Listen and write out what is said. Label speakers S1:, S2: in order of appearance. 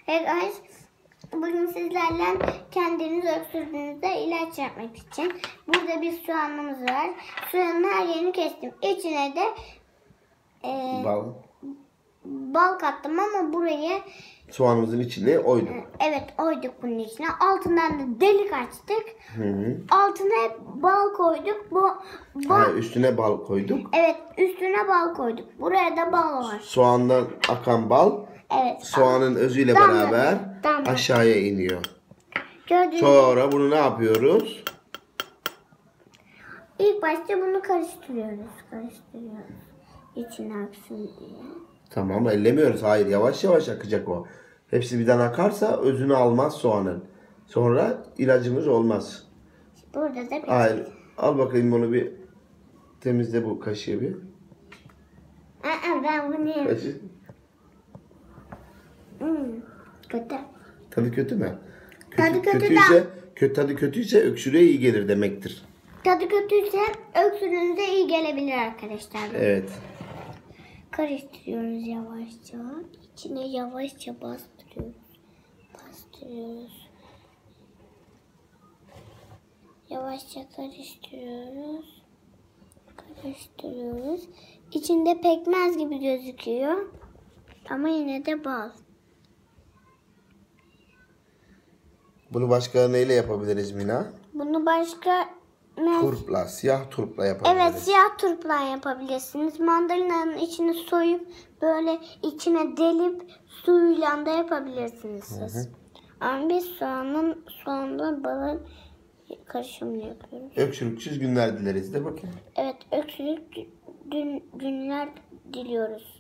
S1: Hey guys, bugün sizlerle kendiniz öksürdüğünüzde ilaç yapmak için burada bir soğanımız var. Soğanın her yerini kestim. İçine de bal kattım ama burayı
S2: soğanımızın içine oyduk.
S1: Evet, oyduk bunun içine. Altından da delik açtık. Altına bal koyduk.
S2: Üstüne bal koyduk.
S1: Evet, üstüne bal koyduk. Buraya da bal var.
S2: Soğandan akan bal.
S1: Evet.
S2: Soğanın özüyle beraber aşağıya iniyor. Sonra bunu ne yapıyoruz?
S1: İlk başta bunu karıştırıyoruz. İçine aksın diye.
S2: Tamam, ellemiyoruz. Hayır, yavaş yavaş akacak o. Hepsi birden akarsa özünü almaz soğanın. Sonra ilacımız olmaz.
S1: Burada da bir
S2: Hayır. Al bakayım bunu bir temizle, bu kaşığı bir.
S1: Ben bunu yiyeyim.
S2: Kaşı.
S1: Kötü.
S2: Tadı kötü mü?
S1: Tadı
S2: Tadı kötüyse öksürüğe iyi gelir demektir.
S1: Tadı kötüyse öksürüğünüze iyi gelebilir arkadaşlar.
S2: Evet.
S1: Karıştırıyoruz yavaşça. İçine yavaşça bastırıyoruz. Yavaşça karıştırıyoruz. İçinde pekmez gibi gözüküyor. Ama yine de bal.
S2: Bunu başka neyle yapabiliriz Mina?
S1: Bunu başka
S2: turpla, siyah turpla yapabiliriz.
S1: Evet, siyah turpla yapabilirsiniz. Mandalinanın içini soyup böyle içine delip suyuyla da yapabilirsiniz siz. Ama biz soğanla balın karışımını yapıyoruz.
S2: Öksürüksüz günler dileriz de bakayım.
S1: Evet, öksürük günler diliyoruz.